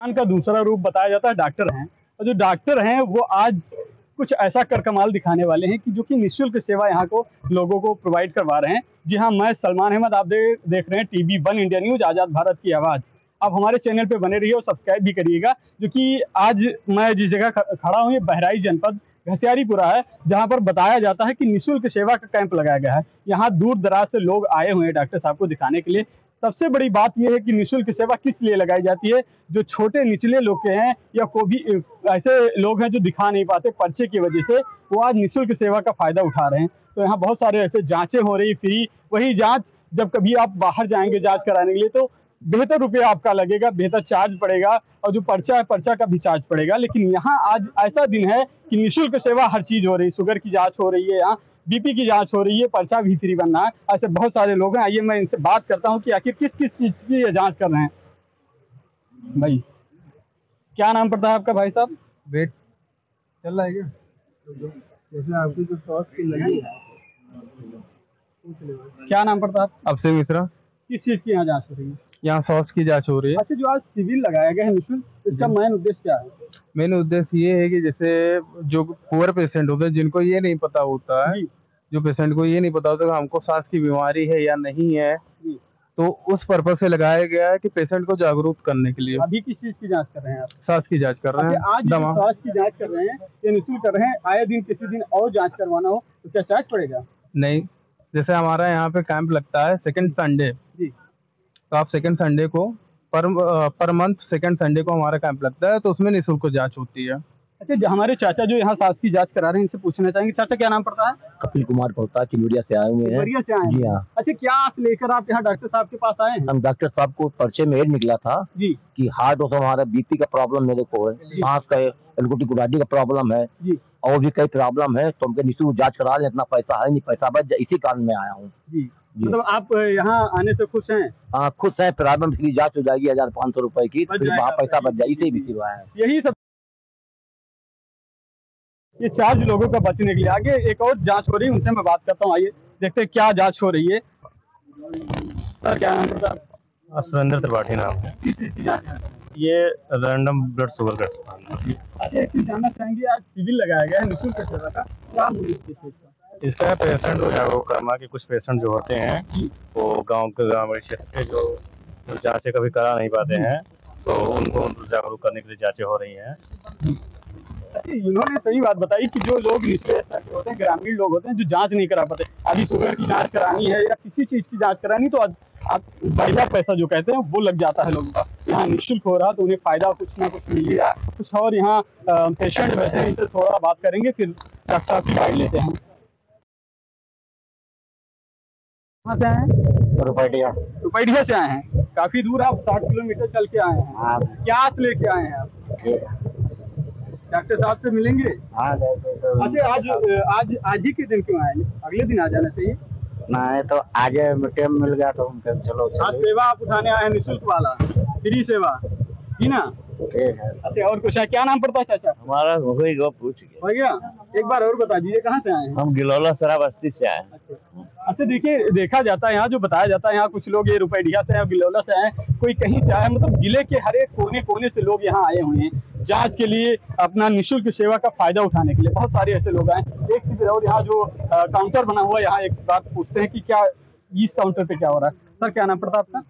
का दूसरा रूप बताया जाता है डॉक्टर हैं। और जो डॉक्टर हैं वो आज कुछ ऐसा कर कमाल दिखाने वाले हैं कि जो कि निःशुल्क सेवा यहाँ को लोगों को प्रोवाइड करवा रहे हैं। जी हाँ, मैं सलमान अहमद, आप देख रहे हैं टीवी वन इंडिया न्यूज़, आज़ाद भारत की आवाज़। आप हमारे चैनल पे बने रहिए और सब्सक्राइब भी करिएगा। जो कि आज मैं जिस जगह खड़ा हूँ, ये बहराइच जनपद घसियारीपुरा है, जहाँ पर बताया जाता है कि निःशुल्क सेवा का कैंप लगाया गया है। यहाँ दूर दराज से लोग आए हुए हैं डॉक्टर साहब को दिखाने के लिए। सबसे बड़ी बात यह है कि निःशुल्क सेवा किस लिए लगाई जाती है। जो छोटे निचले लोग के हैं या कोई भी ऐसे लोग हैं जो दिखा नहीं पाते पर्चे की वजह से, वो आज निःशुल्क सेवा का फायदा उठा रहे हैं। तो यहाँ बहुत सारे ऐसे जांचें हो रही फ्री। वही जांच जब कभी आप बाहर जाएंगे जांच कराने के लिए तो बेहतर रुपया आपका लगेगा, बेहतर चार्ज पड़ेगा, और जो पर्चा है पर्चा का भी चार्ज पड़ेगा। लेकिन यहाँ आज ऐसा दिन है कि निःशुल्क सेवा हर चीज हो रही है। शुगर की जांच हो रही है, यहाँ बीपी की जांच हो रही है, पर्चा भी फ्री बनना है। ऐसे बहुत सारे लोग हैं। आइए मैं इनसे बात करता हूँ कि आखिर किस किस चीज की ये जांच कर रहे हैं। भाई, क्या नाम पड़ता है आपका भाई साहब? वेट चल रहा है क्या? जैसे आपकी जो सॉस की लगी है, क्या नाम पड़ता है? अक्षय मिश्रा। किस चीज की यहाँ जांच हो रही है? यहाँ सॉस की जांच हो रही है। अच्छा, जो आज सिविल लगाया गया है निःशुल्क, इसका मेन उद्देश्य क्या है? मेन उद्देश्य ये है कि जैसे जो पुअर पेशेंट होते हैं, जिनको ये नहीं पता होता है, जी जो पेशेंट को ये नहीं पता होता कि हमको सांस की बीमारी है या नहीं है, जी। तो उस पर्पज से लगाया गया है कि पेशेंट को जागरूक करने के लिए। अभी किस चीज की जांच कर रहे हैं आप? सांस की जांच कर रहे अच्छा, हैं, आज जो दमा। स्वास्थ्य की जांच कर रहे हैं ये निःशुल्क कर रहे हैं। आए दिन किसी दिन और जांच करवाना हो तो क्या चार्ज पड़ेगा? नहीं, जैसे हमारा यहाँ पे कैंप लगता है सेकंड संडे, जी। तो आप सेकंड संडे को पर मंथ सेकंड संडे को हमारा कैंप लगता है, तो उसमें निःशुल्क जांच होती है। अच्छा, जो हमारे चाचा जो यहाँ सांस की जांच करा रहे हैं, इनसे पूछना चाहेंगे। चाचा, क्या नाम पड़ता है? कपिल कुमार पड़ता है, चिमूरिया से आए हुए हैं। बढ़िया से आए हैं? जी हाँ। अच्छा, क्या आस लेकर आप यहाँ डॉक्टर साहब के पास आए हैं? हम डॉक्टर साहब को पर्चे में निकला था जी कि हार्ट और हमारा बीपी का प्रॉब्लम मेरे को है, सांस का एलगोटी गुडाडी का प्रॉब्लम है जी और भी कई प्रॉब्लम है, तो हमके निःशुल्क जांच करा लें। इतना पैसा है नहीं, पैसा बच जाए, इसी कारण मैं आया हूँ। जी। मतलब आप यहाँ आने से खुश हैं? हाँ, खुश है। प्राइवेट में फ्री जांच हो जाएगी 1500 रुपए की, बच फिर वहाँ जाएगा। पैसा बच जाए, इसे भी सिवा है। यही सब ये चार्ज लोगों का बचने के लिए। आगे एक और जांच हो रही है, उनसे मैं बात करता हूँ। आइए देखते हैं क्या जांच हो रही है। सर, क्या नाम है? सुरेंद्र त्रिपाठी नाम है। ये रैंडम ब्लड शुगर का अच्छा, एक चीज जानना चाहेंगे, आज सिविल लगाया गया है निःशुल्क सेवा का, क्या मूल्य है इस चीज का? इसका पेशेंट को जागरूक करना कि कुछ पेशेंट जो होते हैं वो गांव के क्षेत्र के जो जांचें कभी करा नहीं पाते हैं, तो उनको जागरूक करने के लिए जांचें हो रही हैं। अच्छा, इन्होंने सही बात बताई कि जो लोग निचले स्तर के होते हैं, ग्रामीण लोग होते हैं, जो जांच नहीं करा पाते, अभी शुगर की जांच करानी है या किसी चीज की जांच करानी, तो आप बढ़िया पैसा जो कहते हैं वो लग जाता है लोगों का। यहाँ निःशुल्क हो रहा तो उन्हें फायदा कुछ ना कुछ मिल गया। कुछ और यहाँ पेशेंट बैठे हैं, इनसे थोड़ा बात करेंगे, फिर डॉक्टर साहब की राय लेते हैं। कहाँ से आए हैं? रुपैडिया से आए हैं। काफी दूर, आप 60 किलोमीटर चल के आए हैं। क्या आस लेके आए हैं आप? डॉक्टर साहब से मिलेंगे? अच्छा, आज ही के दिन क्यों आए? अगले दिन आ जाना चाहिए। नहीं तो आज टाइम मिल गया तो हम चलो आज सेवा आप उठाने आए हैं, निःशुल्क वाला फ्री सेवा, जी ना? ठीक है। अच्छा, और कुछ है? क्या नाम पड़ता है चाचा? हमारा हो पूछ गया। हो गया? एक बार और बता दीजिए, कहाँ से आए हैं? हम गिलौला सरा बस्ती से आए। अच्छा, देखिए, देखा जाता है यहाँ जो बताया जाता है, यहाँ कुछ लोग ये रुपैडिया से आए, गिलौला से आए, कोई कहीं से आए, मतलब जिले के हर एक कोने कोने से लोग यहाँ आए हुए हैं जांच के लिए, अपना निःशुल्क सेवा का फायदा उठाने के लिए। बहुत सारे ऐसे लोग आए। एक चीज और, यहाँ जो काउंटर बना हुआ है, यहाँ एक बात पूछते हैं कि क्या इस काउंटर पे क्या हो रहा है। सर, क्या नाम पड़ता है आपका?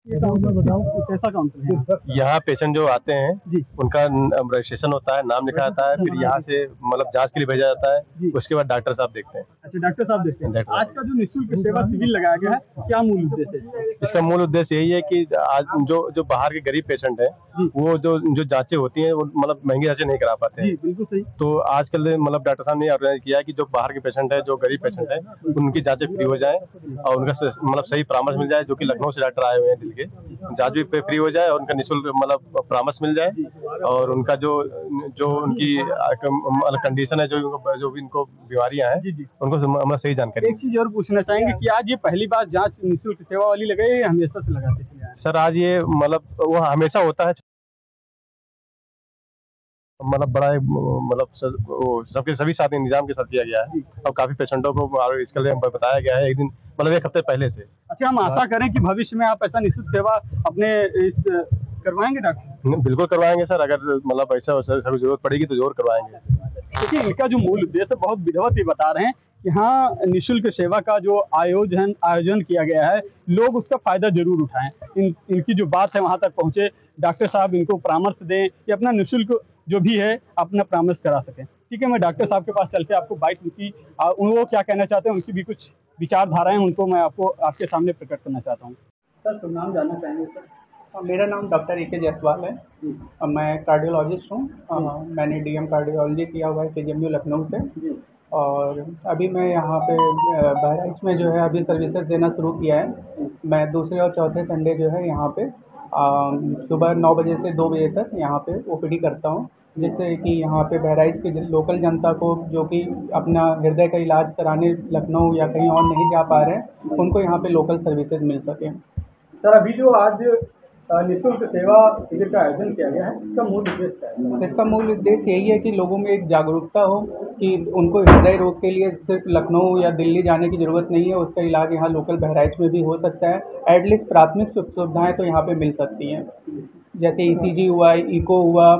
ये काउंटर बताओ, कैसा काउंटर है? यहाँ पेशेंट जो आते हैं जी उनका रजिस्ट्रेशन होता है, नाम लिखा जाता है, फिर यहाँ से मतलब जांच के लिए भेजा जाता है, उसके बाद डॉक्टर साहब देखते हैं। अच्छा, डॉक्टर साहब देखते हैं। आज का जो निःशुल्क सेवा सिविल लगाया गया है, क्या मूल उद्देश्य है? इसका मूल उद्देश्य यही है कि आज जो बाहर के गरीब पेशेंट हैं, वो जो जांचें होती हैं वो मतलब महंगी जांचें नहीं करा पाते हैं। बिल्कुल सही। तो आजकल मतलब डॉक्टर साहब ने ऑर्गेनाइज किया कि जो बाहर के पेशेंट है, जो गरीब पेशेंट है, उनकी जांचें फ्री हो जाए और उनका मतलब सही परामर्श मिल जाए। जो कि लखनऊ से डॉक्टर आए हुए हैं दिल के, जांच भी फ्री हो जाए और उनका निःशुल्क मतलब परामर्श मिल जाए, और उनका जो उनकी मतलब कंडीशन है, जो भी इनको बीमारियां हैं, उनको मतलब सही जानकारी। एक चीज और पूछना चाहेंगे कि आज ये पहली बार जांच निःशुल्क सेवा वाली लगाई या हमेशा से लगाते थे? सर, आज ये मतलब वो हमेशा होता है। मतलब बड़ा एक सबके सभी साथ निजाम के साथ किया गया है और काफी पेशेंटों को इसके लिए बताया गया है एक दिन मतलब एक हफ्ते पहले से। अच्छा, हम आशा करें कि भविष्य में आप ऐसा निःशुल्क सेवा अपने इस करवाएंगे डॉक्टर? बिल्कुल करवाएंगे सर, अगर मतलब ऐसा सभी जरूरत पड़ेगी तो जरूर करवाएंगे। देखिए, इनका जो मूल उद्देश्य बहुत विधिवत ही बता रहे हैं कि हाँ, निःशुल्क सेवा का जो आयोजन किया गया है, लोग उसका फायदा जरूर उठाएं। इनकी जो बात है वहां तक पहुंचे, डॉक्टर साहब इनको परामर्श दें कि अपना निःशुल्क जो भी है अपना परामर्श करा सकें। ठीक है, मैं डॉक्टर साहब के पास चल के आपको बाइट उनकी वो क्या कहना चाहते हैं, उनकी भी कुछ विचारधाराएं उनको मैं आपको आपके सामने प्रकट करना चाहता हूँ। सर, शुभ नाम जानना चाहेंगे सर? मेरा नाम डॉक्टर ए.के. जायसवाल है। मैं कार्डियोलॉजिस्ट हूँ। मैंने डीएम कार्डियोलॉजी किया हुआ है केजीएमयू लखनऊ से। और अभी मैं यहाँ पे बहराइच में जो है अभी सर्विसेज देना शुरू किया है। मैं दूसरे और चौथे संडे जो है यहाँ पे सुबह 9 बजे से 2 बजे तक यहाँ पे ओपीडी करता हूँ, जिससे कि यहाँ पे बहराइच की लोकल जनता को जो कि अपना हृदय का इलाज कराने लखनऊ या कहीं और नहीं जा पा रहे हैं, उनको यहाँ पे लोकल सर्विसेज मिल सकें। सर, अभी जो आज निःशुल्क सेवा शिविर का आयोजन किया गया है, इसका मूल उद्देश्य क्या है? इसका मूल उद्देश्य यही है कि लोगों में एक जागरूकता हो कि उनको हृदय रोग के लिए सिर्फ लखनऊ या दिल्ली जाने की ज़रूरत नहीं है, उसका इलाज यहाँ लोकल बहराइच में भी हो सकता है। एटलीस्ट प्राथमिक सुविधाएँ तो यहाँ पे मिल सकती हैं, जैसे ईसीजी हुआ, इको हुआ,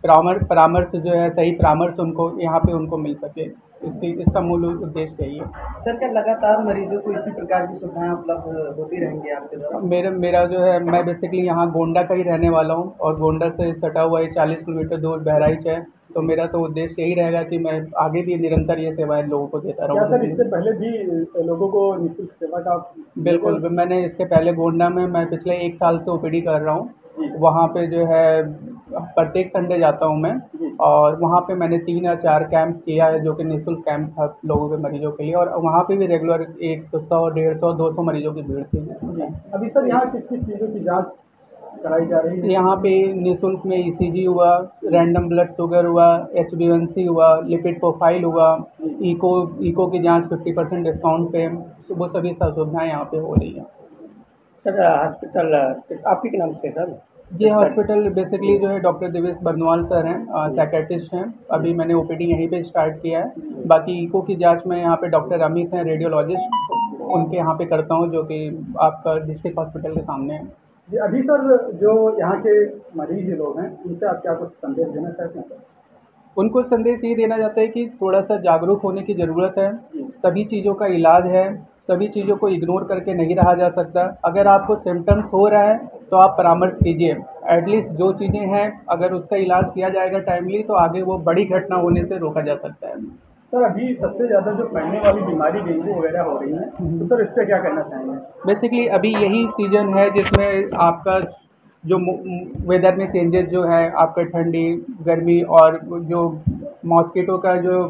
परामर्श जो है सही परामर्श उनको यहाँ पे उनको मिल सके। इसका मूल उद्देश्य यही है। सर, क्या लगातार मरीजों को इसी प्रकार की सुविधाएं उपलब्ध होती रहेंगी आपके द्वारा? मेरा जो है, मैं बेसिकली यहाँ गोंडा का ही रहने वाला हूँ और गोंडा से सटा हुआ 40 किलोमीटर दूर बहराइच है। तो मेरा तो उद्देश्य यही रहेगा कि मैं आगे भी निरंतर ये सेवाएं लोगों को देता रहूँ। क्या सर, इससे पहले भी लोगों को निःशुल्क सेवा का? बिल्कुल, मैंने इसके पहले गोंडा में मैं पिछले 1 साल से ओपीडी कर रहा हूँ। वहाँ पे जो है प्रत्येक संडे जाता हूँ मैं, और वहाँ पे मैंने 3 या 4 कैंप किया है, जो कि निःशुल्क कैंप था लोगों के मरीजों के लिए, और वहाँ पे भी रेगुलर 100, 150, 200 मरीजों की भीड़ थी। अभी सर, यहाँ किस किस चीज़ों की जांच कराई जा रही है? यहाँ पे निःशुल्क में ईसीजी हुआ, रैंडम ब्लड शुगर हुआ, HbA1c हुआ, लिपिड प्रोफाइल हुआ, इको की जांच 50% डिस्काउंट पे, वो सभी सुविधाएँ यहाँ पे हो रही हैं। सर, हॉस्पिटल आपके के नाम से सर? ये हॉस्पिटल बेसिकली जो है डॉक्टर देवेश बर्नवाल सर हैं, साइकेट्रिस्ट हैं। अभी मैंने ओपीडी यहीं पे स्टार्ट किया है। बाकी इको की जांच में यहाँ पे डॉक्टर अमित हैं, रेडियोलॉजिस्ट, उनके यहाँ पे करता हूँ, जो कि आपका डिस्ट्रिक्ट हॉस्पिटल के सामने है। जी, अभी सर जो यहाँ के मरीज लोग हैं, उनसे आप क्या कुछ संदेश देना चाहते हैं सर? उनको संदेश ये देना चाहता है कि थोड़ा सा जागरूक होने की ज़रूरत है। सभी चीज़ों का इलाज है, सभी चीज़ों को इग्नोर करके नहीं रहा जा सकता। अगर आपको सिम्टम्स हो रहा है तो आप परामर्श कीजिए। एटलीस्ट जो चीज़ें हैं, अगर उसका इलाज किया जाएगा टाइमली, तो आगे वो बड़ी घटना होने से रोका जा सकता है। सर, अभी सबसे ज़्यादा जो फैलने वाली बीमारी डेंगू वगैरह हो रही है, तो सर इस पर क्या कहना चाहेंगे? बेसिकली अभी यही सीज़न है जिसमें आपका जो वेदर में चेंजेस जो है, आपका ठंडी, गर्मी और जो मॉस्किटो का जो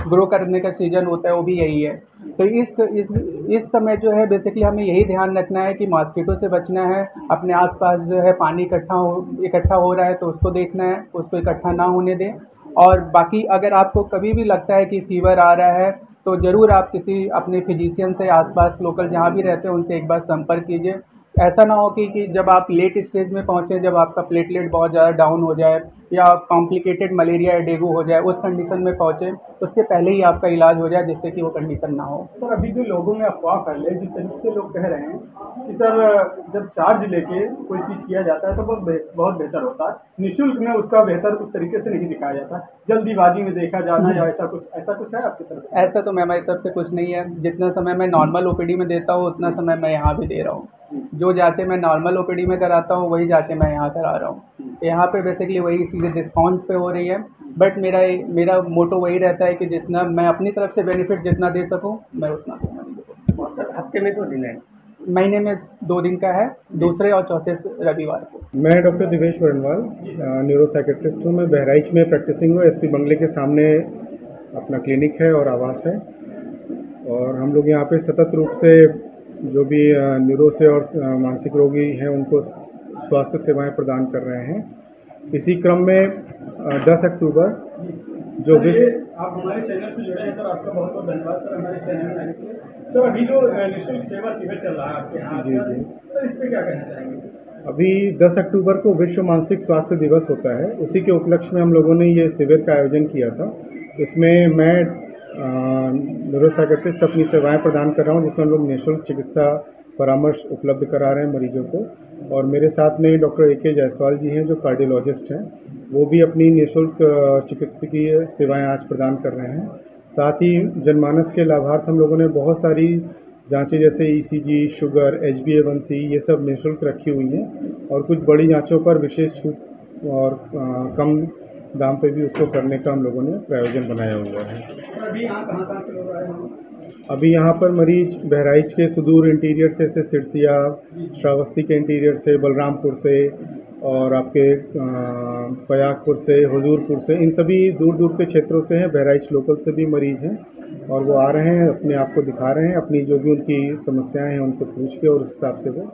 ग्रो करने का सीज़न होता है, वो भी यही है। तो इस समय जो है बेसिकली हमें यही ध्यान रखना है कि मॉस्किटो से बचना है। अपने आसपास जो है पानी इकट्ठा हो रहा है तो उसको देखना है, उसको इकट्ठा ना होने दें। और बाकी अगर आपको कभी भी लगता है कि फीवर आ रहा है, तो ज़रूर आप किसी अपने फिजिशियन से आसपास लोकल जहाँ भी रहते हैं उनसे एक बार संपर्क कीजिए। ऐसा ना हो कि जब आप लेट स्टेज में पहुँचें, जब आपका प्लेटलेट बहुत ज़्यादा डाउन हो जाए या कॉम्प्लिकेटेड मलेरिया या डेंगू हो जाए, उस कंडीशन में पहुँचे, उससे पहले ही आपका इलाज हो जाए, जिससे कि वो कंडीशन ना हो। सर, अभी जो लोगों में अफवाह फैले, जिस तरीके से लोग कह रहे हैं कि सर जब चार्ज लेके कोई चीज़ किया जाता है तो बहुत बेहतर होता है, निःशुल्क में उसका बेहतर उस तरीके से नहीं दिखाया जाता, जल्दीबाजी में देखा जाना या ऐसा कुछ है आपकी तरफ? ऐसा तो हमारी तरफ से कुछ नहीं है। जितना समय मैं नॉर्मल ओपीडी में देता हूँ, उतना समय मैं यहाँ भी दे रहा हूँ। जो जाँचें मैं नॉर्मल ओपीडी में कराता हूँ, वही जाँचें मैं यहाँ करा रहा हूँ। यहाँ पे बेसिकली वही चीज़ें डिस्काउंट पे हो रही है। बट मेरा मोटो वही रहता है कि जितना मैं अपनी तरफ से बेनिफिट जितना दे सकूँ, मैं उतना दूँगा। सर, हफ्ते में 2 दिन है? महीने में 2 दिन का है, दूसरे और चौथे रविवार को। मैं doctor Devesh Barnwal, neuro psychiatrist हूँ। मैं बहराइच में प्रैक्टिसिंग हूँ। एसपी बंगले के सामने अपना क्लिनिक है और आवास है, और हम लोग यहाँ पे सतत रूप से जो भी न्यूरो से और मानसिक रोगी हैं उनको स्वास्थ्य सेवाएं प्रदान कर रहे हैं। इसी क्रम में 10 अक्टूबर जो विश्व आप हमारे चैनल से जुड़े हैं सर, आपका बहुत बहुत धन्यवाद सर हमारे चैनल में आने के लिए। सर, अभी जो निःशुल्क सेवा शिविर चल रहा है आपके यहाँ, जी, सर इस पर क्या कहना चाहेंगे? अभी 10 अक्टूबर को विश्व मानसिक स्वास्थ्य दिवस होता है, उसी के उपलक्ष्य में हम लोगों ने ये शिविर का आयोजन किया था। इसमें मैं न्यूरोसाइकेट्रिस्ट अपनी सेवाएं प्रदान कर रहा हूं, जिसमें हम लोग निःशुल्क चिकित्सा परामर्श उपलब्ध करा रहे हैं मरीजों को। और मेरे साथ में डॉक्टर AK जायसवाल जी हैं जो कार्डियोलॉजिस्ट हैं, वो भी अपनी निःशुल्क चिकित्सकीय सेवाएं आज प्रदान कर रहे हैं। साथ ही जनमानस के लाभार्थ हम लोगों ने बहुत सारी जांचें जैसे ECG, शुगर, HbA1c ये सब निःशुल्क रखी हुई हैं और कुछ बड़ी जांचों पर विशेष छूट और कम दाम पे भी उसको करने का हम लोगों ने प्रायोजन बनाया हुआ है। अभी यहाँ कहाँ से लोग आए हैं? अभी यहाँ पर मरीज बहराइच के सुदूर इंटीरियर से जैसे सिरसिया, श्रावस्ती के इंटीरियर से, बलरामपुर से और आपके पयागपुर से, हुजूरपुर से, इन सभी दूर दूर के क्षेत्रों से हैं। बहराइच लोकल से भी मरीज हैं और वो आ रहे हैं, अपने आप को दिखा रहे हैं, अपनी जो भी उनकी समस्याएं हैं उनको पूछ के और उस हिसाब से वो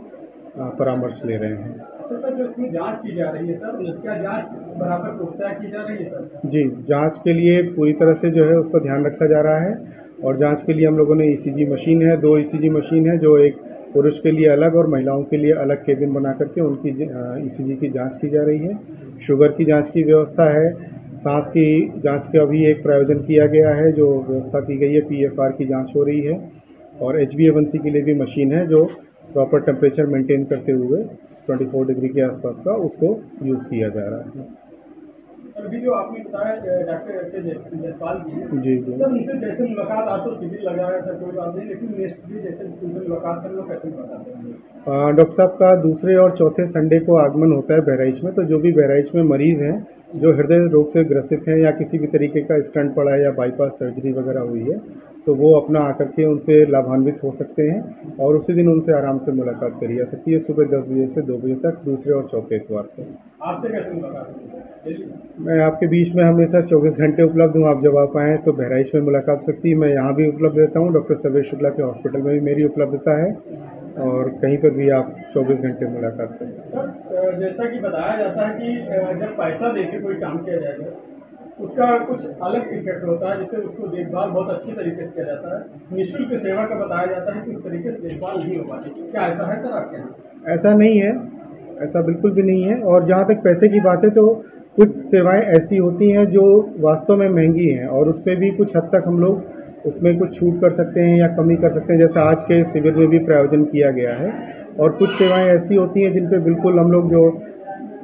परामर्श ले रहे हैं। सर, जो इसमें जांच की जा रही है सर, क्या जांच बराबर पुख्ता की जा रही है सर? जी, जांच के लिए पूरी तरह से जो है उसका ध्यान रखा जा रहा है और जांच के लिए हम लोगों ने ECG मशीन है, 2 ECG मशीन है, जो एक पुरुष के लिए अलग और महिलाओं के लिए अलग केबिन बना करके उनकी ECG की जांच की जा रही है। शुगर की जांच की व्यवस्था है, सांस की जांच का भी एक प्रायोजन किया गया है, जो व्यवस्था की गई है, PFR की जांच हो रही है और HbA1c के लिए भी मशीन है, जो प्रॉपर टेम्परेचर मेंटेन करते हुए 24 डिग्री के आसपास का उसको यूज़ किया जा रहा है। अभी जो आपने बताया डॉक्टर जायसवाल जी, जी जी सर उनसे जैसे मुलाकात, आप तो शिविर लगा है सर, कोई बात नहीं, लेकिन नेक्स्ट भी जैसे उनसे मुलाकात करना कैसे बताते हैं? डॉक्टर साहब का दूसरे और चौथे संडे को आगमन होता है बहराइच में, तो जो भी बहराइच में मरीज़ हैं जो हृदय रोग से ग्रसित हैं या किसी भी तरीके का स्टंट पड़ा है या बाईपास सर्जरी वगैरह हुई है, तो वो अपना आकर के उनसे लाभान्वित हो सकते हैं और उसी दिन उनसे आराम से मुलाकात करी जा सकती है, सुबह 10 बजे से 2 बजे तक, दूसरे और चौथे इतवार को। आपसे कैसे मुलाकात? मैं आपके बीच में हमेशा 24 घंटे उपलब्ध हूँ, आप जब आप आएँ तो बहराइच में मुलाकात हो सकती है। मैं यहाँ भी उपलब्ध रहता हूँ, डॉक्टर सर्वेश शुक्ला के हॉस्पिटल में भी मेरी उपलब्धता है और कहीं पर भी आप 24 घंटे मुलाकात कर सकते हैं। सर, जैसा कि बताया जाता है कि जब पैसा देके कोई काम किया जाएगा उसका कुछ अलग इफेक्ट होता है, जिससे उसको देखभाल बहुत अच्छी तरीके से किया जाता है। निःशुल्क सेवा का बताया जाता है कि उस तरीके से देखभाल नहीं हो पाती, क्या ऐसा है सर आपके यहाँ? ऐसा नहीं है, ऐसा बिल्कुल भी नहीं है। और जहाँ तक पैसे की बात है तो कुछ सेवाएं ऐसी होती हैं जो वास्तव में महंगी हैं और उस पर भी कुछ हद तक हम लोग उसमें कुछ छूट कर सकते हैं या कमी कर सकते हैं, जैसा आज के शिविर में भी प्रायोजन किया गया है। और कुछ सेवाएं ऐसी होती हैं जिन पे बिल्कुल हम लोग जो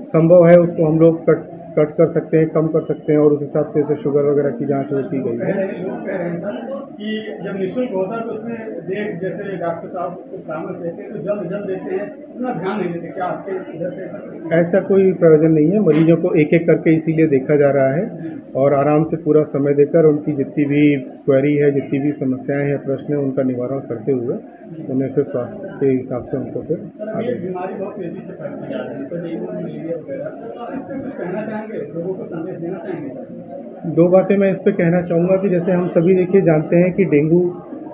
संभव है उसको हम लोग कट कर सकते हैं, कम कर सकते हैं और उस हिसाब से जैसे शुगर वगैरह की जांच की गई है। लोग कह रहे हैं सर कि जब निःशुल्क होता है तो उसमें जैसे डॉक्टर साहब को परामर्श देते हैं तो जल्द देते हैं, उतना ध्यान नहीं देते, क्या आपके इधर से? ऐसा कोई प्रयोजन नहीं है, मरीजों को एक एक करके इसीलिए देखा जा रहा है और आराम से पूरा समय देकर उनकी जितनी भी क्वेरी है, जितनी भी समस्याएं हैं, प्रश्न हैं, उनका निवारण करते हुए उन्हें फिर स्वास्थ्य के हिसाब से उनको फिर आगे। बीमारी बहुत तेजी से फैलती जा रही है, तो डेंगू, मलेरिया वगैरह, इस पर कुछ कहना चाहेंगे, लोगों को संदेश देना चाहेंगे? 2 बातें मैं इस पे कहना चाहूँगा कि जैसे हम सभी देखिए जानते हैं कि डेंगू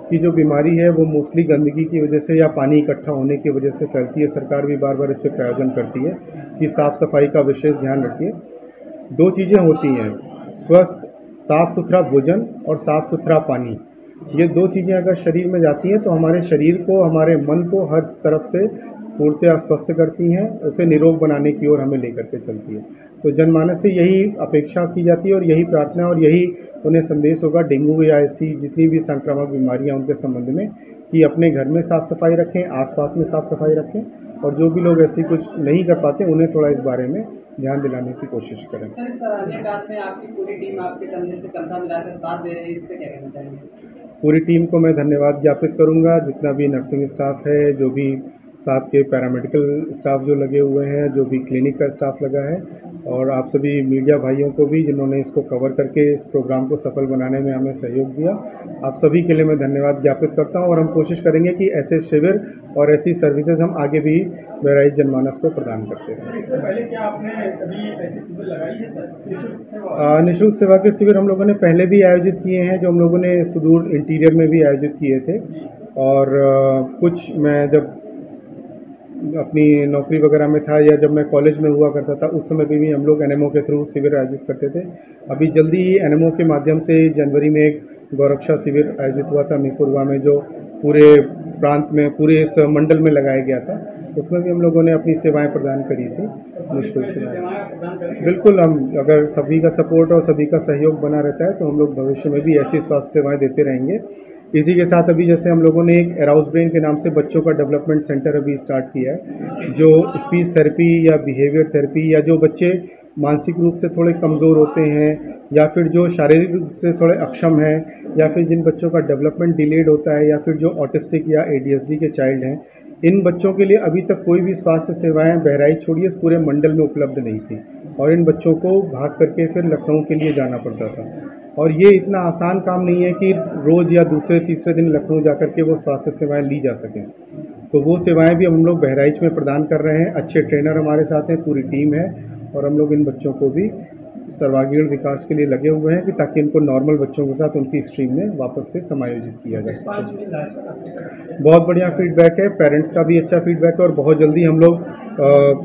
की जो बीमारी है वो मोस्टली गंदगी की वजह से या पानी इकट्ठा होने की वजह से फैलती है। सरकार भी बार बार इस पर प्रायोजन करती है कि साफ़ सफाई का विशेष ध्यान रखिए। 2 चीज़ें होती हैं, स्वस्थ साफ़ सुथरा भोजन और साफ़ सुथरा पानी। ये 2 चीज़ें अगर शरीर में जाती हैं तो हमारे शरीर को, हमारे मन को हर तरफ से पूर्णतः स्वस्थ करती हैं, उसे निरोग बनाने की ओर हमें लेकर के चलती है। तो जनमानस से यही अपेक्षा की जाती है और यही प्रार्थना और यही उन्हें संदेश होगा डेंगू या ऐसी जितनी भी संक्रामक बीमारियां उनके संबंध में, कि अपने घर में साफ़ सफाई रखें, आसपास में साफ़ सफाई रखें और जो भी लोग ऐसी कुछ नहीं कर पाते उन्हें थोड़ा इस बारे में ध्यान दिलाने की कोशिश करें। सर, इस सराहनीय कार्य में आपकी पूरी टीम आपके कंधे से कंधा मिलाकर साथ दे रही है, इस पर क्या कहना चाहेंगे? पूरी टीम को मैं धन्यवाद ज्ञापित करूंगा, जितना भी नर्सिंग स्टाफ है, जो भी साथ के पैरामेडिकल स्टाफ जो लगे हुए हैं, जो भी क्लिनिक का स्टाफ लगा है और आप सभी मीडिया भाइयों को भी जिन्होंने इसको कवर करके इस प्रोग्राम को सफल बनाने में हमें सहयोग दिया। आप सभी के लिए मैं धन्यवाद ज्ञापित करता हूं और हम कोशिश करेंगे कि ऐसे शिविर और ऐसी सर्विसेज हम आगे भी बहराइच जनमानस को प्रदान करते रहें। इससे पहले क्या आपने कभी ऐसी शिविर लगाई है सर? निःशुल्क सेवा के शिविर हम लोगों ने पहले भी आयोजित किए हैं, जो हम लोगों ने सुदूर इंटीरियर में भी आयोजित किए थे। और कुछ मैं जब अपनी नौकरी वगैरह में था या जब मैं कॉलेज में हुआ करता था उस समय पे भी हम लोग एनएमओ के थ्रू शिविर आयोजित करते थे। अभी जल्दी ही एनएमओ के माध्यम से जनवरी में एक गौरक्षा शिविर आयोजित हुआ था मीरपुरवा में, जो पूरे प्रांत में, पूरे इस मंडल में लगाया गया था। उसमें भी हम लोगों ने अपनी सेवाएं प्रदान करी थी, निःशुल्क सेवाएं। बिल्कुल, हम अगर सभी का सपोर्ट और सभी का सहयोग बना रहता है तो हम लोग भविष्य में भी ऐसी स्वास्थ्य सेवाएं देते रहेंगे। इसी के साथ अभी जैसे हम लोगों ने एक एराउज ब्रेन के नाम से बच्चों का डेवलपमेंट सेंटर अभी स्टार्ट किया है, जो स्पीच थेरेपी या बिहेवियर थेरेपी, या जो बच्चे मानसिक रूप से थोड़े कमज़ोर होते हैं या फिर जो शारीरिक रूप से थोड़े अक्षम हैं, या फिर जिन बच्चों का डेवलपमेंट डिलेड होता है, या फिर जो ऑटिस्टिक या ADHD के चाइल्ड हैं, इन बच्चों के लिए अभी तक कोई भी स्वास्थ्य सेवाएं बहराइच छोड़िए इस पूरे मंडल में उपलब्ध नहीं थी, और इन बच्चों को भाग करके फिर लखनऊ के लिए जाना पड़ता था। और ये इतना आसान काम नहीं है कि रोज़ या दूसरे तीसरे दिन लखनऊ जा करके वो स्वास्थ्य सेवाएं ली जा सकें। तो वो सेवाएं भी हम लोग बहराइच में प्रदान कर रहे हैं। अच्छे ट्रेनर हमारे साथ हैं, पूरी टीम है, और हम लोग इन बच्चों को भी सर्वांगीण विकास के लिए लगे हुए हैं कि ताकि इनको नॉर्मल बच्चों के साथ उनकी स्ट्रीम में वापस से समायोजित किया जा सके। बहुत बढ़िया फीडबैक है, पेरेंट्स का भी अच्छा फीडबैक है, और बहुत जल्दी हम लोग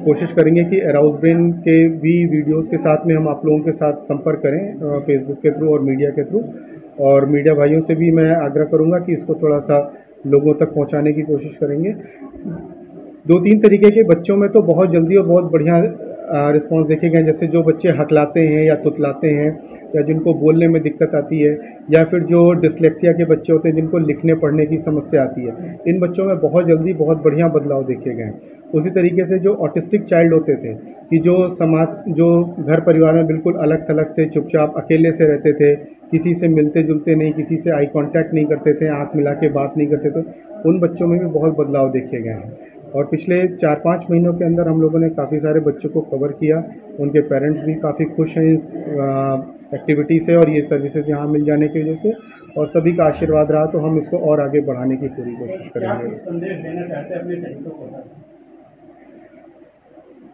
कोशिश करेंगे कि एराउज ब्रेन के भी वीडियोस के साथ में हम आप लोगों के साथ संपर्क करें, फेसबुक के थ्रू और मीडिया के थ्रू। और मीडिया भाइयों से भी मैं आग्रह करूंगा कि इसको थोड़ा सा लोगों तक पहुंचाने की कोशिश करेंगे। 2-3 तरीके के बच्चों में तो बहुत जल्दी और बहुत बढ़िया रिस्पॉन्स देखे गए, जैसे जो बच्चे हकलाते हैं या तुतलाते हैं, या जिनको बोलने में दिक्कत आती है, या फिर जो डिस्लेक्सिया के बच्चे होते हैं जिनको लिखने पढ़ने की समस्या आती है, इन बच्चों में बहुत जल्दी बहुत बढ़िया बदलाव देखे गए। उसी तरीके से जो ऑटिस्टिक चाइल्ड होते थे कि जो समाज जो घर परिवार में बिल्कुल अलग थलग से चुपचाप अकेले से रहते थे, किसी से मिलते जुलते नहीं, किसी से आई कांटेक्ट नहीं करते थे, आँख मिला के बात नहीं करते थे, उन बच्चों में भी बहुत बदलाव देखे गए हैं। और पिछले 4-5 महीनों के अंदर हम लोगों ने काफ़ी सारे बच्चों को कवर किया। उनके पेरेंट्स भी काफ़ी खुश हैं इस एक्टिविटी से और ये सर्विसेज यहाँ मिल जाने की वजह से, और सभी का आशीर्वाद रहा तो हम इसको और आगे बढ़ाने की पूरी कोशिश करेंगे। संदेश देना चाहते हैं अपने शहीदों को?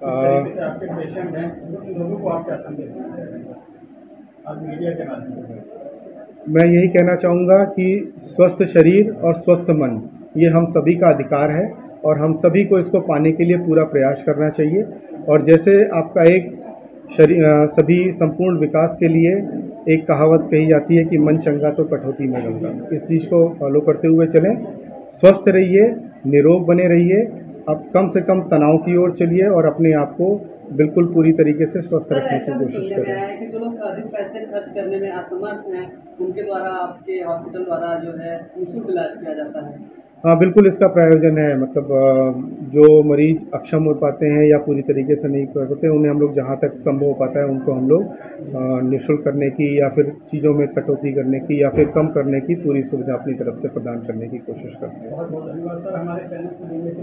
आपके पेशेंट हैं, लोगों को आप क्या संदेश देना चाहेंगे आज मीडिया के माध्यम से? मैं यही कहना चाहूँगा कि स्वस्थ शरीर और स्वस्थ मन ये हम सभी का अधिकार है, और हम सभी को इसको पाने के लिए पूरा प्रयास करना चाहिए। और जैसे आपका एक सभी संपूर्ण विकास के लिए एक कहावत कही जाती है कि मन चंगा तो कठौती में गंगा, इस चीज़ को फॉलो करते हुए चलें। स्वस्थ रहिए, निरोग बने रहिए, अब कम से कम तनाव की ओर चलिए और अपने आप को बिल्कुल पूरी तरीके से स्वस्थ रखने की कोशिश करें। कि जो लोग अधिक पैसे खर्च करने में असमर्थ हैं, उनके द्वारा आपके हॉस्पिटल द्वारा जो है निःशुल्क इलाज किया जाता है। हाँ, बिल्कुल इसका प्रायोजन है। मतलब जो मरीज अक्षम हो पाते हैं या पूरी तरीके से नहीं कर पाते, उन्हें हम लोग जहाँ तक संभव हो पाता है उनको हम लोग निःशुल्क करने की या फिर चीज़ों में कटौती करने की या फिर कम करने की पूरी सुविधा अपनी तरफ से प्रदान करने की कोशिश करते हैं। बहुत बहुत धन्यवाद सर, हमारे चैनल से जुड़ने के लिए।